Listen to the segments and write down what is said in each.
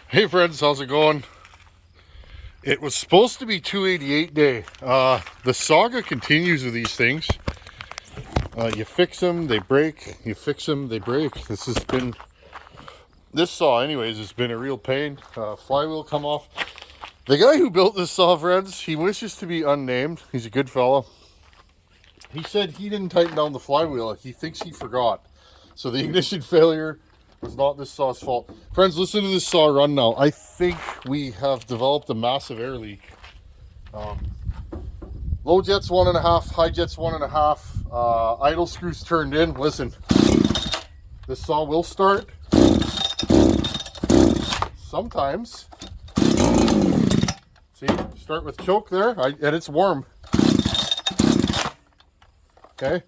Hey friends, how's it going? It was supposed to be 288 day. The saga continues with these things. You fix them, they break. You fix them, they break. This saw anyways has been a real pain. Flywheel come off. The guy who built this saw, friends, he wishes to be unnamed. He's a good fellow. He said he didn't tighten down the flywheel. He thinks he forgot. So the ignition failure was not this saw's fault. Friends, listen to this saw run now. I think we have developed a massive air leak. Low jet's 1.5, high jet's 1.5. Idle screws turned in. Listen, this saw will start. Sometimes. See, start with choke there, and it's warm. Okay.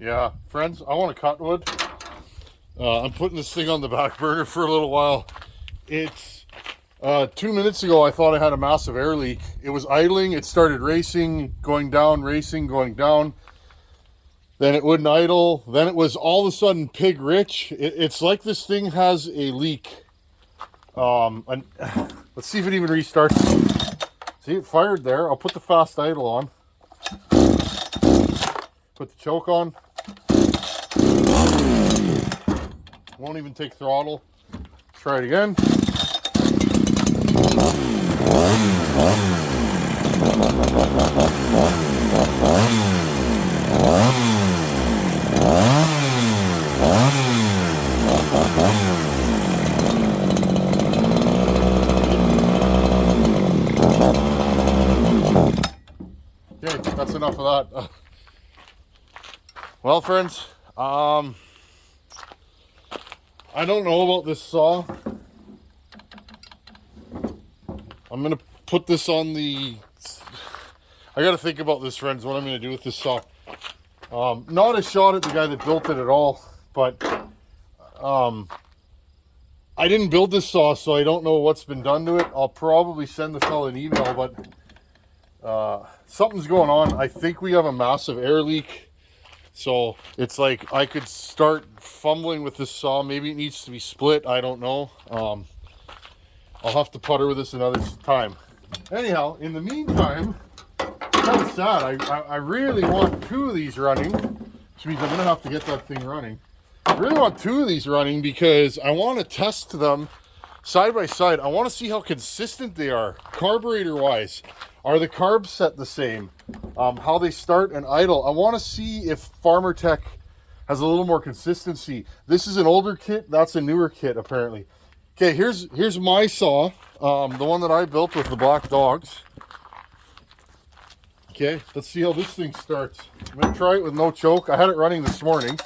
Yeah, friends, I want to cut wood. I'm putting this thing on the back burner for a little while. It's 2 minutes ago I thought I had a massive air leak. It was idling, it started racing, going down, racing, going down. Then it wouldn't idle. Then it was all of a sudden pig rich. It's like this thing has a leak. And let's see if it even restarts. See, it fired there. I'll put the fast idle on. Put the choke on. Won't even take throttle. Try it again. Okay, that's enough of that. Well, friends, I don't know about this saw. I'm going to put this on the... I got to think about this, friends, what I'm going to do with this saw. Not a shot at the guy that built it at all, but I didn't build this saw, so I don't know what's been done to it. I'll probably send the fella an email, but something's going on. I think we have a massive air leak. So it's like I could start fumbling with this saw. Maybe it needs to be split. I don't know. I'll have to putter with this another time. Anyhow, in the meantime, kind of sad. I really want 2 of these running, which means I'm going to have to get that thing running. I really want 2 of these running because I want to test them side by side. I want to see how consistent they are, carburetor wise. Are the carbs set the same? How they start and idle. I want to see if Farmertec has a little more consistency. This is an older kit. That's a newer kit, apparently. Okay, here's my saw, the one that I built with the black dogs. Okay, let's see how this thing starts. I'm going to try it with no choke. I had it running this morning.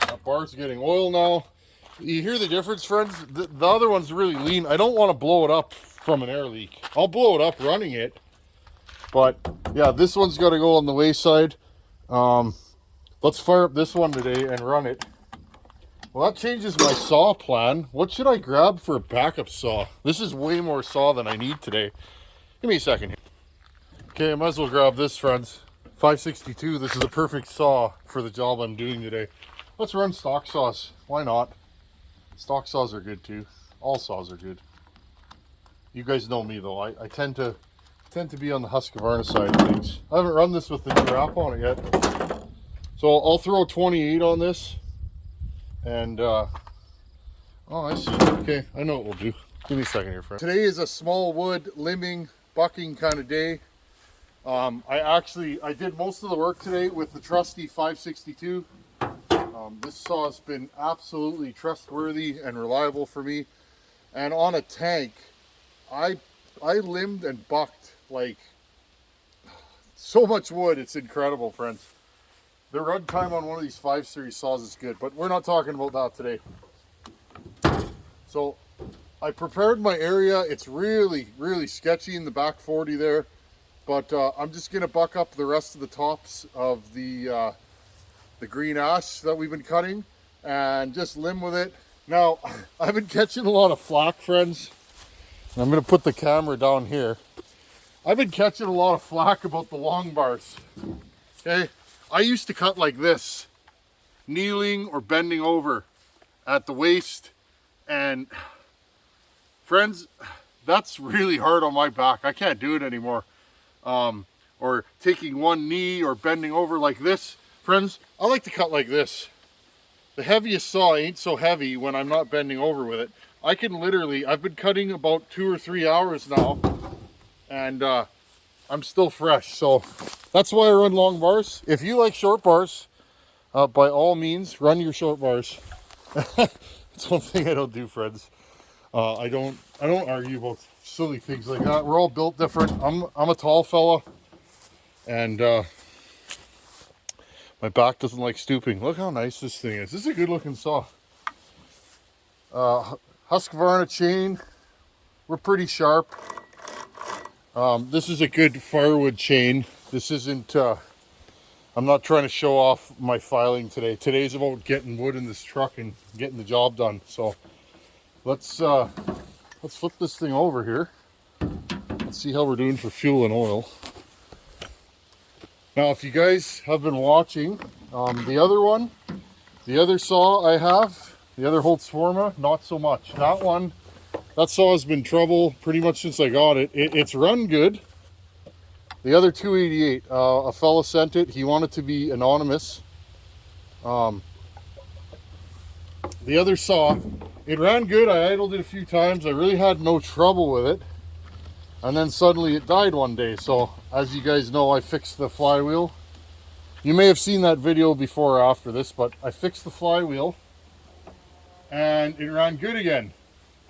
That bar's getting oil now. You hear the difference, friends? The other one's really lean. I don't want to blow it up from an air leak. I'll blow it up running it. But yeah, this one's got to go on the wayside. Let's fire up this one today and run it. Well, that changes my saw plan. What should I grab for a backup saw? This is way more saw than I need today. Give me a second here. Okay, I might as well grab this, friends. 562. This is a perfect saw for the job I'm doing today. Let's run stock saws. Why not? Stock saws are good too. All saws are good. You guys know me though. I tend to be on the Husqvarna side of things. I haven't run this with the new wrap on it yet. So I'll throw 28 on this. And oh, I see. Okay, I know what we'll do. Give me a second here, friend. Today is a small wood limbing, bucking kind of day. I did most of the work today with the trusty 562. This saw has been absolutely trustworthy and reliable for me. And on a tank, I limbed and bucked like so much wood. It's incredible, friends. The run time on one of these 5 series saws is good, but we're not talking about that today. So I prepared my area. It's really sketchy in the back 40 there, but I'm just gonna buck up the rest of the tops of the green ash that we've been cutting and just limb with it. Now, I've been catching a lot of flack, friends. I'm gonna put the camera down here. I've been catching a lot of flack about the long bars. Okay, I used to cut like this, kneeling or bending over at the waist, and friends, that's really hard on my back. I can't do it anymore. Or taking one knee or bending over like this. Friends, I like to cut like this. The heaviest saw ain't so heavy when I'm not bending over with it. I can literally, I've been cutting about 2 or 3 hours now, and I'm still fresh. So that's why I run long bars. If you like short bars, by all means, run your short bars. That's one thing I don't do, friends. I don't argue about silly things like that. We're all built different. I'm a tall fella, and my back doesn't like stooping. Look how nice this thing is. This is a good looking saw. Husqvarna chain. We're pretty sharp. This is a good firewood chain. This isn't, I'm not trying to show off my filing today. Today's about getting wood in this truck and getting the job done. So let's flip this thing over here. Let's see how we're doing for fuel and oil. Now, if you guys have been watching, the other saw I have, the other Holtzforma, not so much. That saw has been trouble pretty much since I got it. It's run good. The other 288, a fella sent it. He wanted to be anonymous. The other saw, it ran good. I idled it a few times. I really had no trouble with it. And then suddenly it died one day. So as you guys know, I fixed the flywheel. You may have seen that video before or after this, but I fixed the flywheel and it ran good again.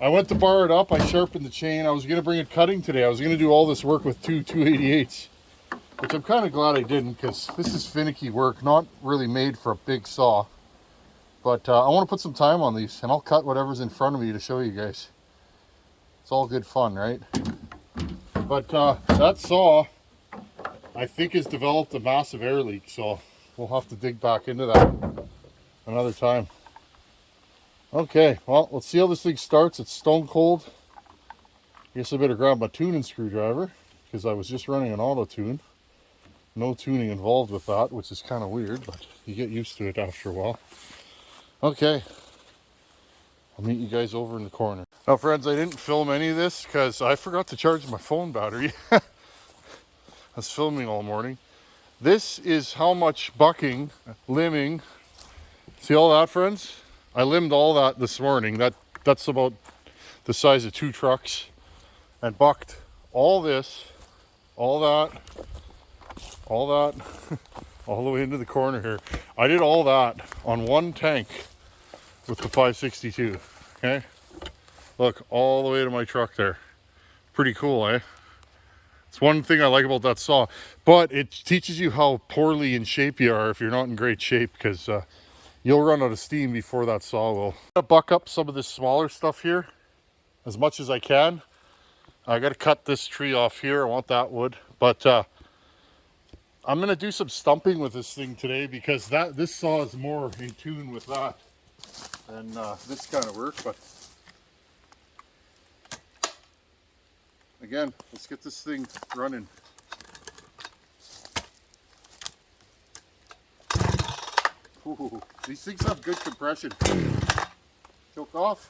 I went to bar it up. I sharpened the chain. I was going to bring it cutting today. I was going to do all this work with two 288s, which I'm kind of glad I didn't, because this is finicky work, not really made for a big saw. But I want to put some time on these, and I'll cut whatever's in front of me to show you guys. It's all good fun, right? But that saw, I think, has developed a massive air leak, so we'll have to dig back into that another time. Okay, well, let's see how this thing starts. It's stone cold. I guess I better grab my tuning screwdriver, because I was just running an auto tune. No tuning involved with that, which is kind of weird, but you get used to it after a while. Okay, I'll meet you guys over in the corner. Now, friends, I didn't film any of this because I forgot to charge my phone battery. I was filming all morning. This is how much bucking, limbing. See all that, friends? I limbed all that this morning. That's about the size of 2 trucks, and bucked all this, all that, all the way into the corner here. I did all that on one tank with the 562. Okay, look, all the way to my truck there. Pretty cool, eh? It's one thing I like about that saw, but it teaches you how poorly in shape you are if you're not in great shape, because you'll run out of steam before that saw will. I'm gonna buck up some of this smaller stuff here as much as I can. I gotta cut this tree off here. I want that wood, but I'm gonna do some stumping with this thing today, because this saw is more in tune with that than this kind of work. But again, let's get this thing running. Ooh, these things have good compression. Choke off.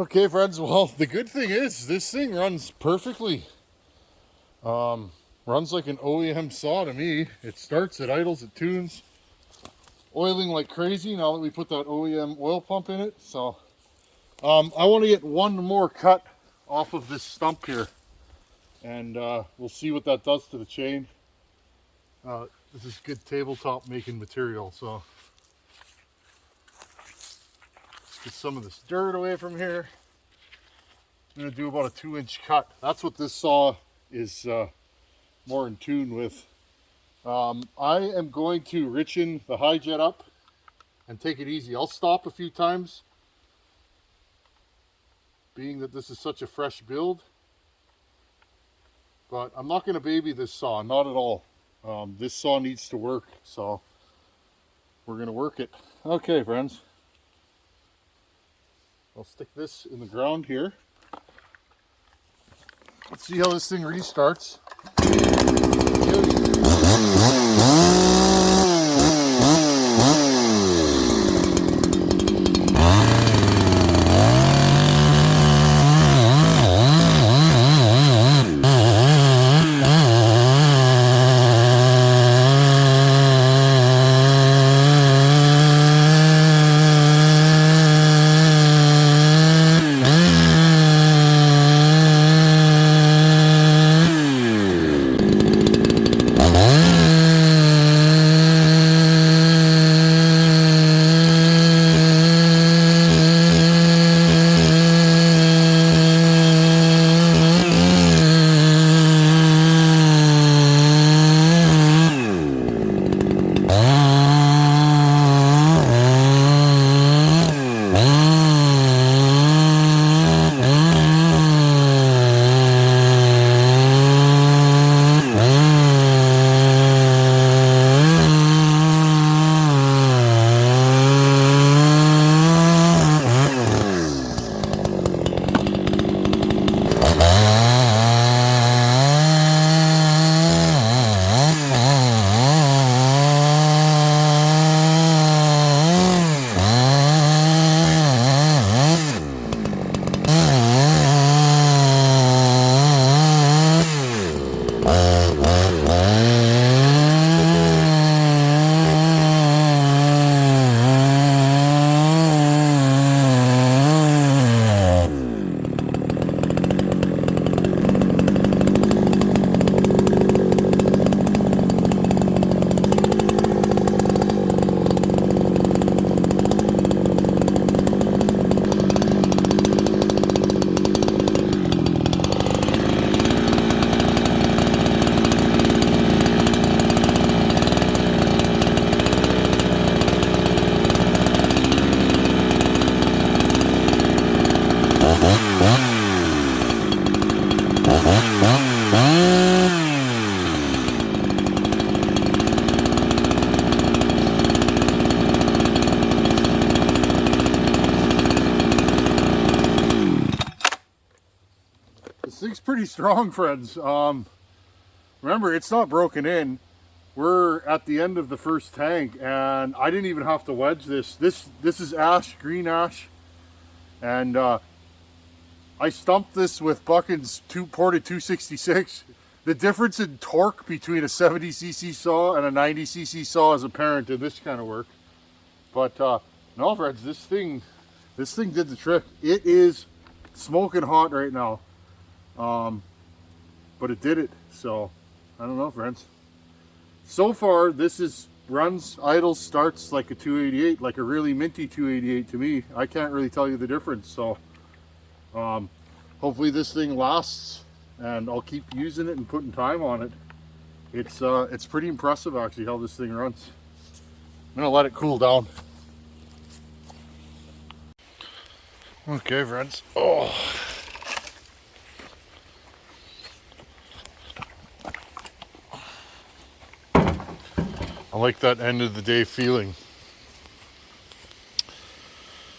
Okay, friends, well, the good thing is this thing runs perfectly. Runs like an OEM saw to me. It starts, it idles, it tunes. Oiling like crazy now that we put that OEM oil pump in it. So I want to get one more cut off of this stump here, and we'll see what that does to the chain. This is good tabletop making material, so let's get some of this dirt away from here. I'm going to do about a 2-inch cut. That's what this saw is more in tune with. I am going to richen the high jet up and take it easy. I'll stop a few times, being that this is such a fresh build, but I'm not going to baby this saw, not at all. This saw needs to work, so we're going to work it. Okay, friends, I'll stick this in the ground here. Let's see how this thing restarts. Thing's pretty strong, friends. Remember, it's not broken in. We're at the end of the first tank, and I didn't even have to wedge this. This is ash, green ash, and I stumped this with Buchan's ported 266. The difference in torque between a 70cc saw and a 90cc saw is apparent in this kind of work. But no, friends, this thing did the trick. It is smoking hot right now. But it did it, so I don't know, friends. So far, this runs, idles, starts like a 288, like a really minty 288 to me. I can't really tell you the difference, so hopefully this thing lasts, and I'll keep using it and putting time on it. It's pretty impressive, actually, how this thing runs. I'm gonna let it cool down. Okay, friends. Oh. I like that end of the day feeling.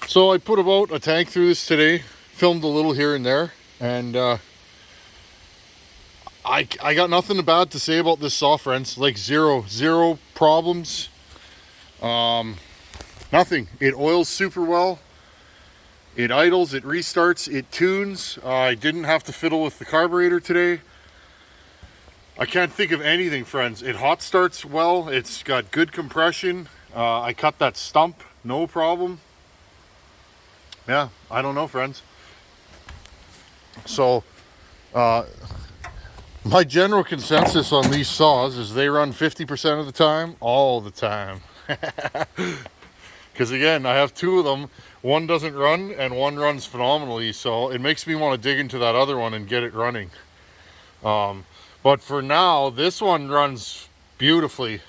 So I put about a tank through this today, filmed a little here and there, and I got nothing bad to say about this saw, friends. Like zero problems. Nothing. It oils super well. It idles, it restarts, it tunes. I didn't have to fiddle with the carburetor today. I can't think of anything, friends. It hot starts well, it's got good compression. I cut that stump, no problem. Yeah, I don't know, friends. So, my general consensus on these saws is they run 50% of the time, all the time. Because again, I have two of them. One doesn't run and one runs phenomenally, so it makes me want to dig into that other one and get it running. But for now, this one runs beautifully.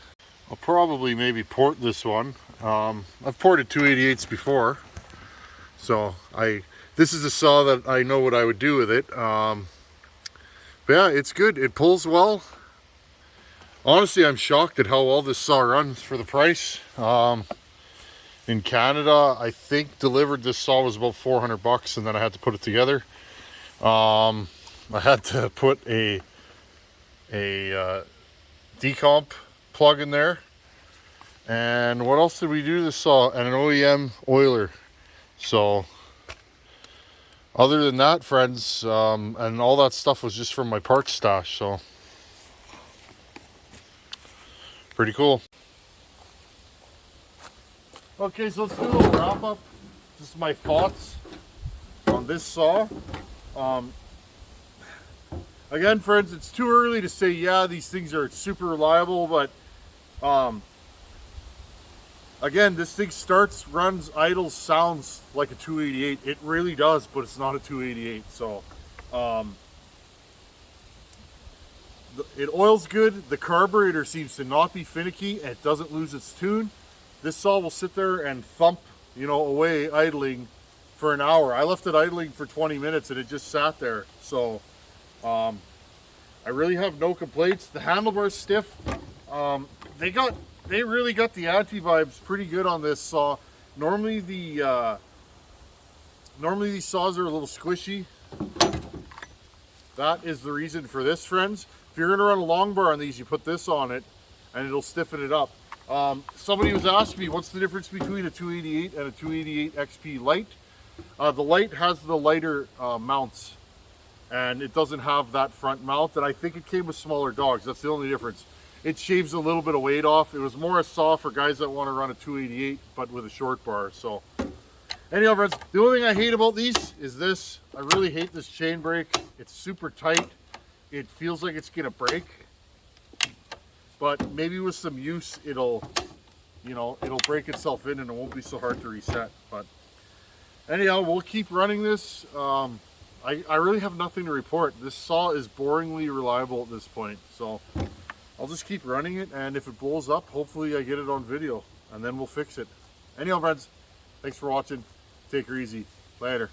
I'll probably maybe port this one. I've ported 288s before, so this is a saw that I know what I would do with it. But yeah, it's good. It pulls well. Honestly, I'm shocked at how well this saw runs for the price. In Canada, I think delivered this saw was about 400 bucks, and then I had to put it together. I had to put a decomp plug in there, and what else did we do to this saw? And an OEM oiler. So other than that, friends, and all that stuff was just from my parts stash, so pretty cool. Okay, so let's do a little wrap up. Just my thoughts on this saw. Again, friends, it's too early to say, yeah, these things are super reliable, but again, this thing starts, runs, idles, sounds like a 288. It really does, but it's not a 288. So it oils good. The carburetor seems to not be finicky, and it doesn't lose its tune. This saw will sit there and thump, you know, away idling for an hour. I left it idling for 20 minutes and it just sat there. So I really have no complaints. The handlebar's stiff. They really got the anti-vibes pretty good on this saw. Normally these saws are a little squishy. That is the reason for this, friends. If you're gonna run a long bar on these, you put this on it and it'll stiffen it up. Somebody was asking me, what's the difference between a 288 and a 288 XP Lite? The Lite has the lighter mounts, and it doesn't have that front mount, and I think it came with smaller dogs. That's the only difference. It shaves a little bit of weight off. It was more a saw for guys that want to run a 288, but with a short bar. So anyhow, friends, the only thing I hate about these is this. I really hate this chain brake. It's super tight. It feels like it's gonna break. But maybe with some use, it'll break itself in and it won't be so hard to reset. But anyhow, we'll keep running this. I really have nothing to report. This saw is boringly reliable at this point. So I'll just keep running it, and if it blows up, hopefully I get it on video, and then we'll fix it. Anyhow, friends, thanks for watching. Take her easy. Later.